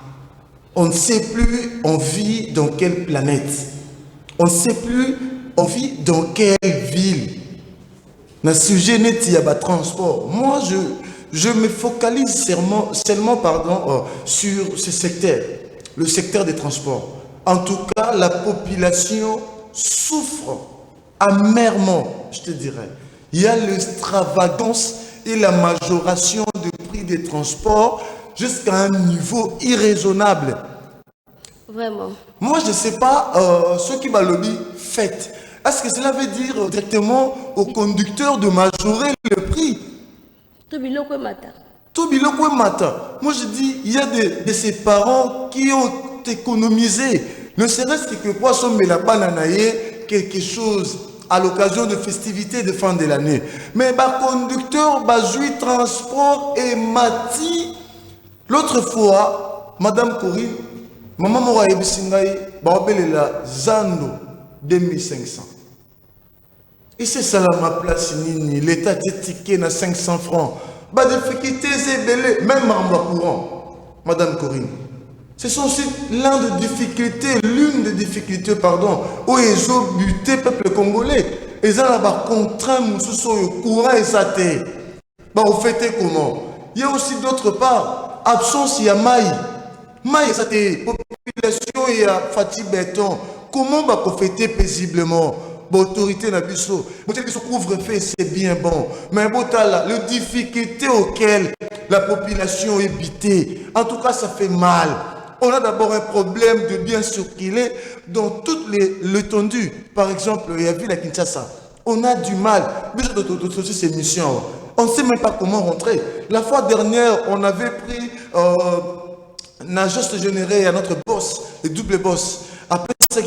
On ne sait plus on vit dans quelle planète. On ne sait plus on vit dans quelle ville. Dans le sujet net, il y a le transport. Moi, je me focalise seulement sur ce secteur, le secteur des transports. En tout cas, la population souffre amèrement, je te dirais. Il y a l'extravagance et la majoration du prix des transports jusqu'à un niveau irraisonnable. Vraiment. Moi, je ne sais pas ce qui m'a lobby fait. Est-ce que cela veut dire directement au conducteur de majorer le prix? Tout biloko mata. Tout biloko mata. Moi, je dis, il y a de ces parents qui ont économisé. Ne serait-ce que pour sommer la bananaye, quelque chose à l'occasion de festivités de fin de l'année. Mais conducteur, joui transport et mati. L'autre fois, Madame Corinne, Maman Mora Ebisingaï, la Zando 2500. Et c'est ça ma place, l'État est ticket à 500 francs. Difficulté, c'est belé, même en courant. Madame Corinne. Ce sont aussi l'une des difficultés, où ils ont buté le peuple congolais. Ils ont contraint le courant et sa terre. Vous faites comment? Il y a aussi d'autre part, absence, il y a maï. Maï, ça population, il y a Fatih Béton. Comment vous faites paisiblement? L'autorité n'a pas ça. Couvre-feu, c'est bien bon. Mais les difficultés auxquelles la population est butée, en tout cas, ça fait mal. On a d'abord un problème de bien circuler dans toute l'étendue. Par exemple, il y a vu la Kinshasa. On a du mal. Ces missions. On ne sait même pas comment rentrer. La fois dernière, on avait pris un geste généré à notre boss, le double boss. Après ça,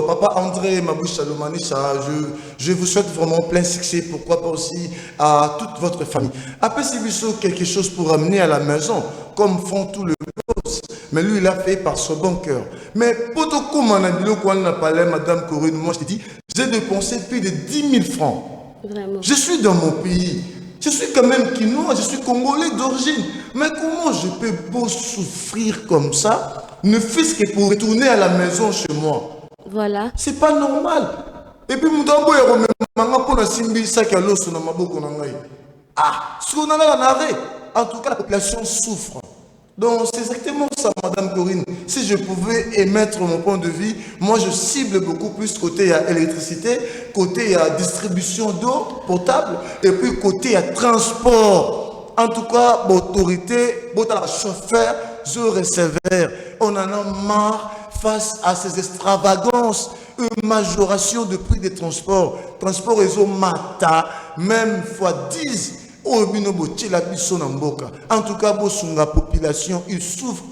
Papa André Maboucha Lomanisha, je vous souhaite vraiment plein succès. Pourquoi pas aussi à toute votre famille. Après, c'est quelque chose pour amener à la maison, comme font tous les boss. Mais lui, il a fait par son bon cœur. Mais pour tout comme on a parlé, Madame Corinne, moi je te dis, j'ai dépensé plus de 10 000 francs. Vraiment. Je suis dans mon pays. Je suis quand même quinois, je suis congolais d'origine. Mais comment je peux beau souffrir comme ça, ne fût-ce que pour retourner à la maison chez moi? Voilà. C'est pas normal. Et puis, en tout cas, la population souffre. Donc c'est exactement ça, Madame Corinne. Si je pouvais émettre mon point de vue, moi je cible beaucoup plus côté électricité, côté distribution d'eau potable, et puis côté transport. En tout cas, l'autorité, le chauffeur, je receveur. On en a marre face à ces extravagances, une majoration de prix des transports. Transport et mata, même fois 10. En tout cas, la population,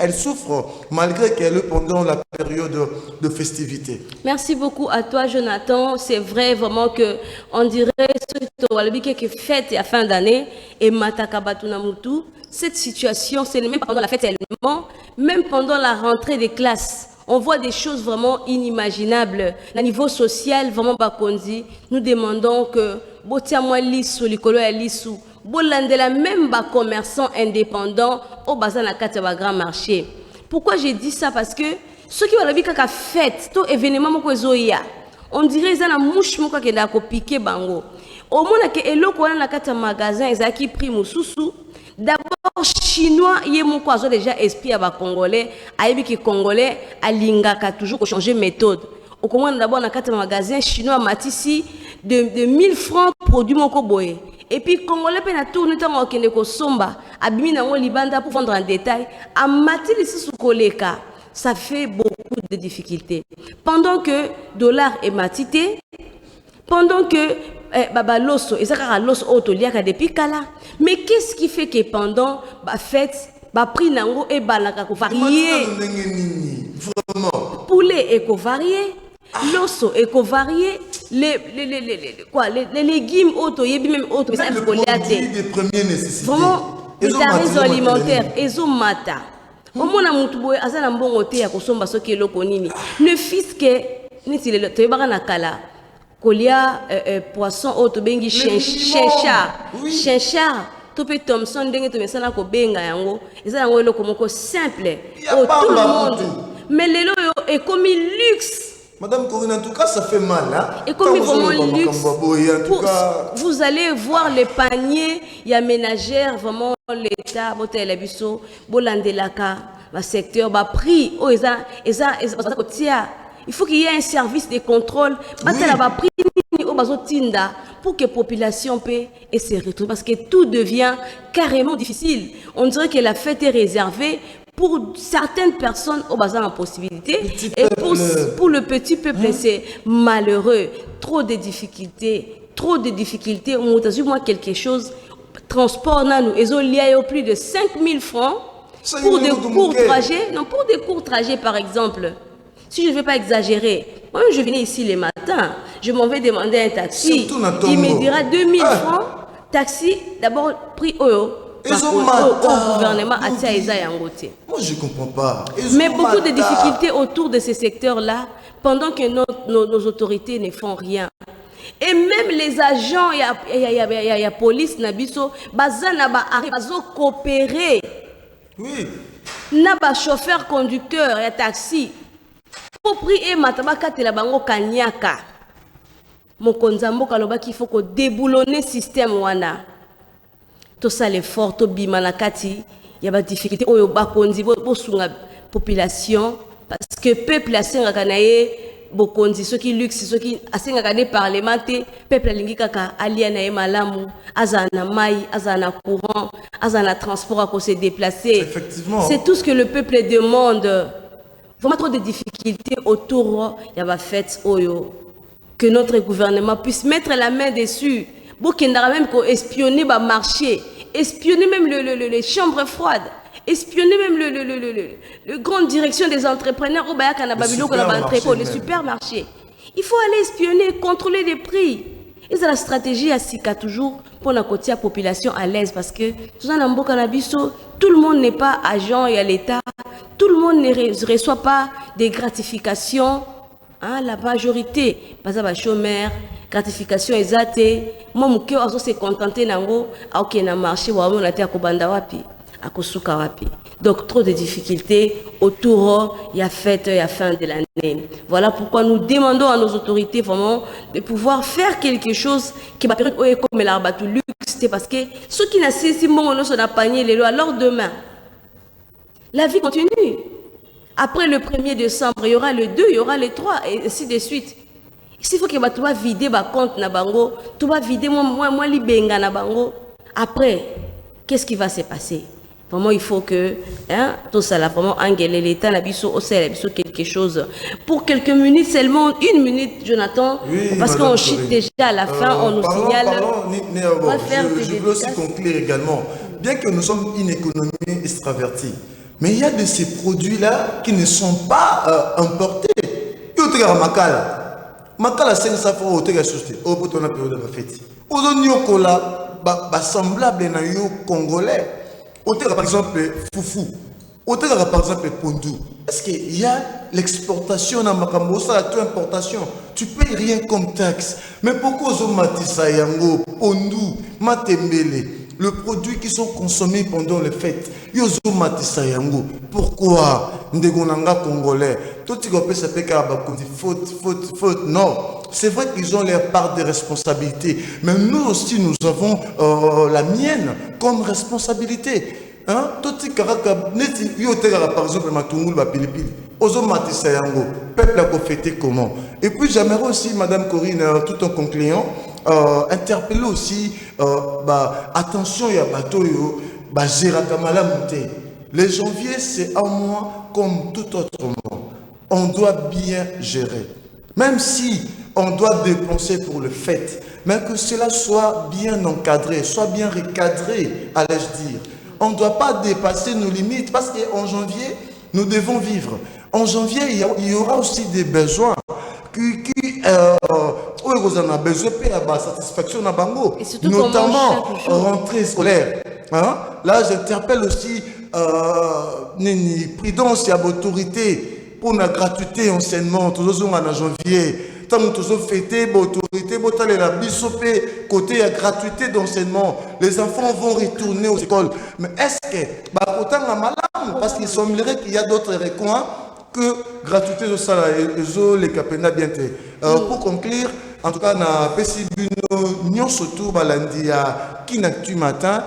elle souffre malgré qu'elle est pendant la période de festivité. Merci beaucoup à toi, Jonathan. C'est vrai vraiment que on dirait que fête à fin d'année et Matakabatunamutu. Cette situation, c'est même pas pendant la fête seulement, même pendant la rentrée des classes. On voit des choses vraiment inimaginables. À niveau social, vraiment Bakondi, nous demandons que Botiamwa Lissou, Likolo Lissou, Bolandela même bas commerçants indépendants au bazar na Kataba grand marché. Pourquoi j'ai dit ça? Parce que ceux qui ont la vie kaka fête, tout événement moko zoya, on dirait ils ont la mouche moko qui n'a piqué bango. Au moins que eloko wana na kata magasin ezaki prix mususu. D'abord chinois yé moko azo déjà esprit à ba congolais, ayebi ki congolais alingaka toujours ko changer méthode. Au comment d'abord na kata magasin chinois matisi de 1000 francs produit moko boye. Et puis, Congolais peut tourner tant au Keneko Somba, abîmer dans le Libanda pour vendre en détail, à mater les sous-koleka, ça fait beaucoup de difficultés. Pendant que dollar est matité, pendant que baba loso, et ça car loso auto liaka depuis kala. Mais qu'est-ce qui fait que pendant la fête, ba prix nango et balaka ko varié, poulet est varié. L'osso éco-varié, les légumes auto, même auto, même le produit de première nécessité. Vraiment, les denrées alimentaires, ils ont mata. Au moins, on a un bon hôtel à consommer ce qui est loconini. Le fisc, tu es barana kala. Kolia poisson auto bengi chinchard, Topé Thompson dengue to mesana ko benga yango, ezala ngo eloko moko simple. Tout le monde. Mais les loyo est comme luxe. Madame Corinne, en tout cas, ça fait mal. Hein? Et comme vraiment luxe, vous allez voir les paniers, il y a ménagères, vraiment l'État, le secteur, le prix, il faut qu'il y ait un service de contrôle pour que la population paie et se retrouve. Parce que tout devient carrément difficile. On dirait que la fête est réservée pour certaines personnes au bazar en possibilité et pour le petit peuple c'est malheureux, trop de difficultés, on a moi quelque chose transport nous ils ont lié au plus de 5000 francs pour des courts trajets, non pour des courts trajets par exemple. Si je ne vais pas exagérer, moi je venais ici le matin, je m'en vais demander un taxi, il me dira 2000 francs, taxi d'abord prix Oyo. Au gouvernement a moi je comprends pas. Mais beaucoup de difficultés autour de ces secteurs-là, pendant que nos autorités ne font rien. Et même les agents, il y a police, nabiso, bazana ba arrive coopérer. Oui. Naba chauffeur conducteur, il y a taxi. Pour prier matabaka te la bango kanyaka. Mon konzambo kaloba qu'il faut que déboulonner système wana. Tout ça l'effort to bimanakati il y a des difficultés au bakondi bo sunga population parce que peuple asenga kanaye bokondi ceux qui luxe ceux qui asenga kane parlementer peuple alingi kaka aliana e malamu azana mai azana courant azana transport à se déplacer. Effectivement, c'est tout ce que le peuple demande. Vraiment trop de difficultés autour il y a fête oyo que notre gouvernement puisse mettre la main dessus. Bokendara même qu'on espionner le marché, espionner même les chambres froides, espionner même le grande direction des entrepreneurs au Bayaka Babylone, les supermarchés. Il faut aller espionner, contrôler les prix. Et c'est la stratégie à Sika toujours pour la population à l'aise parce que tout le monde n'est pas agent et à l'État, tout le monde ne reçoit pas des gratifications. Hein, la majorité, pas à chômeur, gratification exacte. Moi, mon cœur a se contenté nango, a ok na marché wa on a été à Kobanda wapi, à Kosuka wapi. Donc trop de difficultés autour, il y a fête, il y a fin de l'année. Voilà pourquoi nous demandons à nos autorités vraiment de pouvoir faire quelque chose qui va permettre comme l'arbre tout luxe, parce que ceux qui n'assistent pas on a panier les lois alors demain. La vie continue. Après le 1er décembre, il y aura le 2, il y aura le 3, et ainsi de suite. S'il faut que tu vas vider ma compte na bango, tu vas vider moi libenga na bango. Après, qu'est-ce qui va se passer? Vraiment, il faut que tout ça là, vraiment, engueuler l'État, quelque chose. Pour quelques minutes seulement, 1 minute, Jonathan, oui, parce qu'on chute déjà à la fin, on nous signale. Je veux aussi conclure également. Bien que nous sommes une économie extravertie, mais il y a de ces produits-là qui ne sont pas importés. Makala 500 francs au tega société au bout de la période de la fête. Aujourd'hui, yokola semblable na yo congolais. Au tega par exemple foufou. Au tega par exemple pondou. Est-ce qu'il y a l'exportation dans makambo ça la importation? Tu payes rien comme taxe. Mais pourquoi aux matissa yango pondou matembele? Le produit qui sont consommés pendant les fêtes. Yozo matissa yango. Pourquoi ndegonanga congolais? Tout ce qu'on peut s'appeler faute. Non, c'est vrai qu'ils ont leur part de responsabilité. Mais nous aussi, nous avons la mienne comme responsabilité. Hein? Tout ce par exemple, matungulu bapilipili. Ozo matissa yango. Peuple a fêté comment? Et puis j'aimerais aussi, Madame Corinne, tout en concluant, interpeller aussi, attention, il y a bateau, les janvier, c'est un mois comme tout autre mois. On doit bien gérer. Même si on doit dépenser pour le fête, mais que cela soit bien encadré, soit bien recadré, allais-je dire. On ne doit pas dépasser nos limites parce qu'en janvier, nous devons vivre. En janvier, il y aura aussi des besoins on a besoin de la satisfaction dans Bango, notamment rentrée scolaire. Hein? Là, j'interpelle aussi prudence et autorité pour la gratuité enseignement. Tous les jours en janvier, tant que nous avons fêté l'autorité, côté la gratuité d'enseignement, les enfants vont retourner aux écoles. Mais est-ce que parce qu'il semblerait qu'il y a d'autres recoins que gratuité de ça, les capena bien. Pour conclure, en tout cas, na pesi bino surtout balandi ya kinactu matin.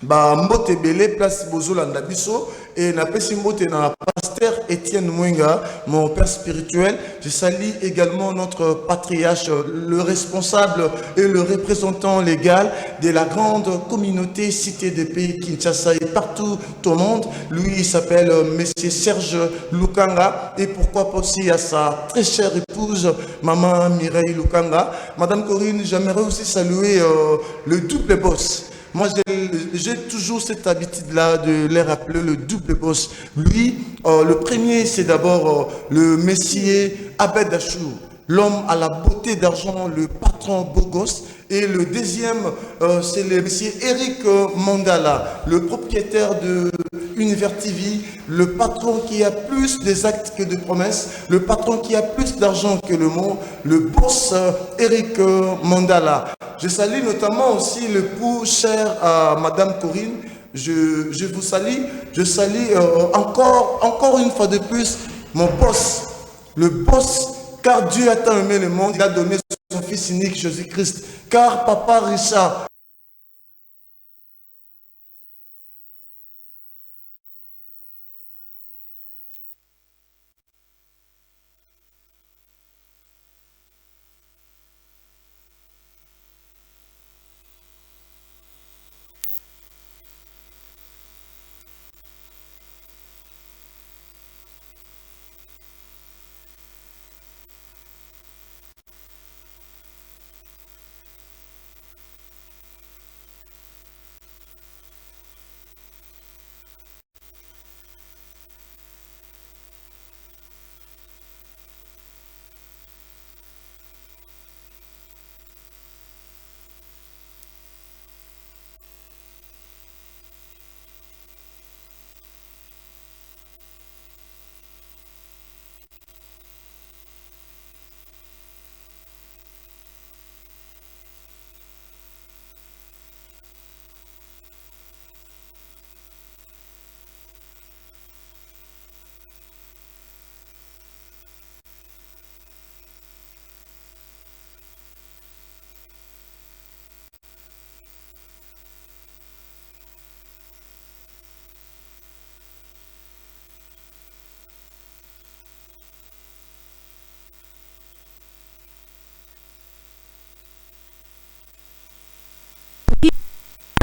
Mbote belé place bozolanda biso et na pesi mbote na pasteur Étienne Mwenga, mon père spirituel. Je salue également notre patriarche, le responsable et le représentant légal de la grande communauté cité des pays Kinshasa et partout au monde. Lui, il s'appelle Monsieur Serge Lukanga et pourquoi pas aussi à sa très chère épouse, Maman Mireille Lukanga. Madame Corinne, j'aimerais aussi saluer le double boss. Moi, j'ai toujours cette habitude-là de les rappeler le double boss. Lui, le premier, c'est d'abord le messier Abed Achour, l'homme à la beauté d'argent, le patron beau gosse. Et le deuxième, c'est le monsieur Eric Mandala, le propriétaire de Univers TV, le patron qui a plus des actes que de promesses, le patron qui a plus d'argent que le mot, le boss Eric Mandala. Je salue notamment aussi l'époux cher à Madame Corinne. Je vous salue. Je salue encore une fois de plus mon boss, le boss, car Dieu a tant aimé le monde, il a donné son fils unique Jésus-Christ. Car Papa Richard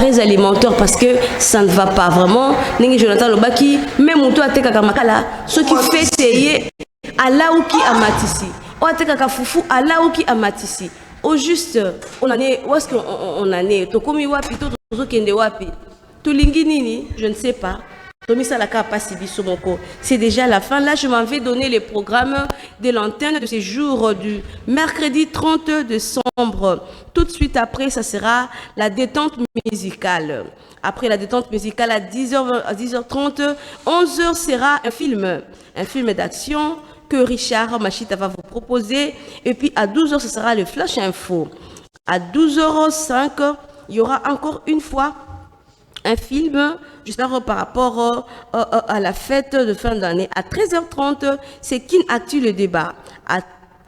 denrées alimentaires parce que ça ne va pas vraiment. Ningi Jonathan Lobaki, même toi te kakamakala, ce qui fait c'est alaouki amatisi. O te kakafufu alaouki amatisi. Au juste, on en est, où est-ce qu'on en est? Tokomi wapi, tozo kende wapi. Tulingi nini, je ne sais pas. C'est déjà la fin. Là, je m'en vais donner les programmes de l'antenne de ces jours du mercredi 30 décembre. Tout de suite après, ça sera la détente musicale. Après la détente musicale à 10h30, 11h sera un film d'action que Richard Machita va vous proposer. Et puis à 12h, ce sera le Flash Info. À 12h05, il y aura encore une fois un film, j'espère par rapport à la fête de fin d'année. À 13h30, c'est Kin Actu le débat. À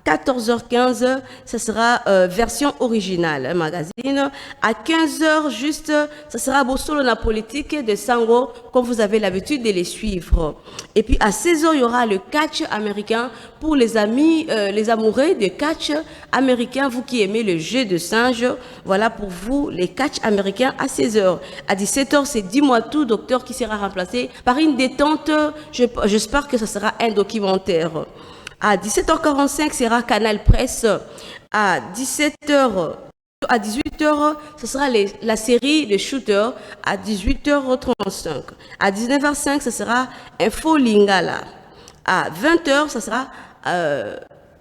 14h15, ce sera version originale, un magazine. À 15h, juste, ce sera Bossolo la politique de Sango, comme vous avez l'habitude de les suivre. Et puis à 16h, il y aura le catch américain pour les amis, les amoureux de catch américain, vous qui aimez le jeu de singe. Voilà pour vous les catch américains à 16h. À 17h, c'est Dis-moi tout, docteur, qui sera remplacé par une détente. J'espère que ce sera un documentaire. À 17h45, sera Canal Presse. À 18h, ce sera la série Les Shooters. À 18h35. À 19h05, ce sera Info Lingala. À 20h, ce sera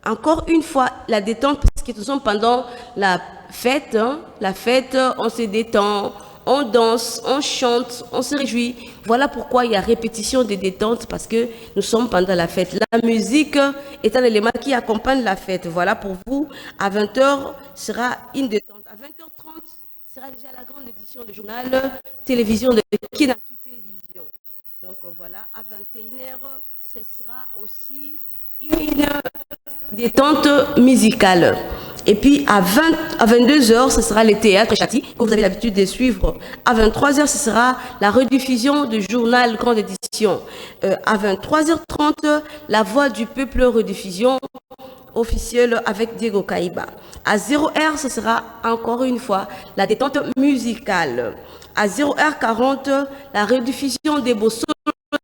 encore une fois la détente, parce que nous sommes pendant la fête. La fête, on se détend, on danse, on chante, on se réjouit. Voilà pourquoi il y a répétition des détentes, parce que nous sommes pendant la fête. La musique est un élément qui accompagne la fête. Voilà pour vous. À 20h sera une détente. À 20h30 sera déjà la grande édition du journal télévision de Kinactu Télévision. Donc voilà, à 21h, ce sera aussi une détente musicale. Et puis à 22h, ce sera les théâtres Chati, que vous avez l'habitude de suivre. À 23h, ce sera la rediffusion du journal Grande Édition. À 23h30, la Voix du Peuple rediffusion officielle avec Diego Caïba. À 0h, ce sera encore une fois la détente musicale. À 0h40, la rediffusion des Bosso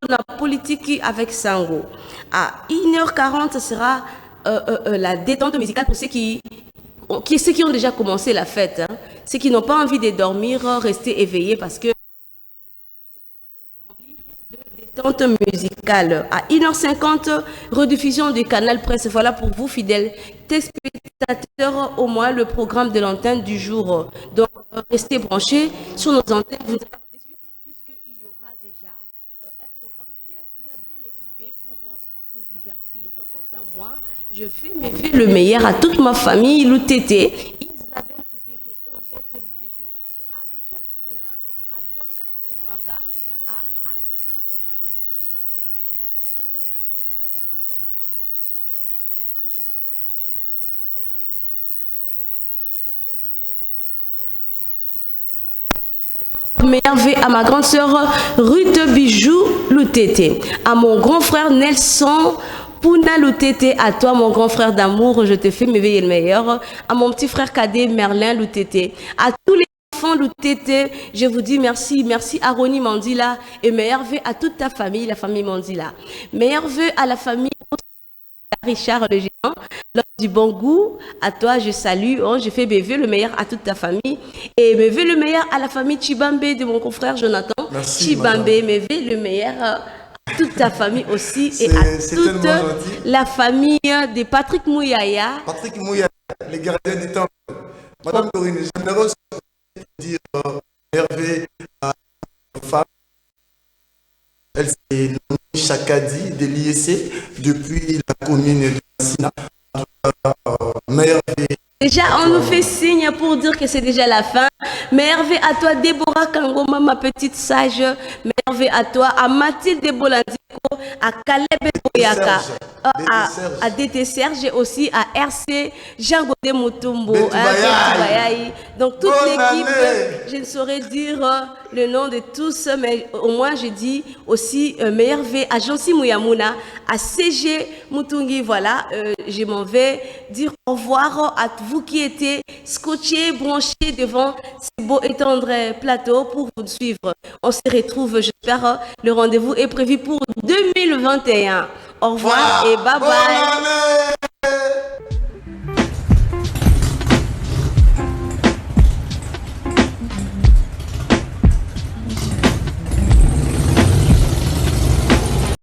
la politique avec Sango. À 1h40, ce sera la détente musicale pour ceux qui ont déjà commencé la fête. Hein. Ceux qui n'ont pas envie de dormir, rester éveillés parce que de détente musicale. À 1h50, rediffusion du Canal Presse. Voilà pour vous, fidèles téléspectateurs, au moins le programme de l'antenne du jour. Donc, restez branchés sur nos antennes. Vous puisqu'il y aura déjà un programme bien équipé pour vous divertir. Quant à moi, je fais mes vœux le meilleur à toute ma famille, Loutété, Isabelle Loutété, Odette Loutété, à Tatiana, à Dorcas Tebouanga, à Ariel. Merveille à ma grande sœur Ruth Bijou Loutété, à mon grand frère Nelson Pouna Loutété, à toi mon grand frère d'amour, je te fais m'éveiller le meilleur, à mon petit frère cadet Merlin Loutété, à tous les enfants Loutété, je vous dis merci, merci à Roni Mandila et meilleurs vœux à toute ta famille, la famille Mandila. Meilleurs vœux à la famille Richard le géant, du bon goût, à toi je salue, je fais mes vœux le meilleur à toute ta famille et mes vœux le meilleur à la famille Chibambe de mon confrère Jonathan. Merci, Chibambe, madame. mes vœux le meilleur à toute ta famille aussi et à toute la famille de Patrick Mouyaya. Patrick Mouyaya, les gardiens du temple. Madame Dorine, j'aimerais aussi dire Hervé à une femme. Elle s'est nommée Chakadi de l'IEC depuis la commune de Massina. Déjà, on nous fait signe pour dire que c'est déjà la fin. Merveille à toi, Déborah Kangoma, ma petite sage. Merveille à toi, à Mathilde Bolandiko, à Caleb Boyaka, à DT Serge et aussi à RC Jean Godé Moutumbo. Donc toute l'équipe, je ne saurais dire le nom de tous, mais au moins je dis aussi meilleur V à Jansi Mouyamuna, à CG Mutungi. Voilà, je m'en vais dire au revoir à vous qui étiez scotchés, branchés devant ce beau et tendre plateau pour vous suivre. On se retrouve, j'espère, le rendez-vous est prévu pour 2021. Au revoir et bye bye.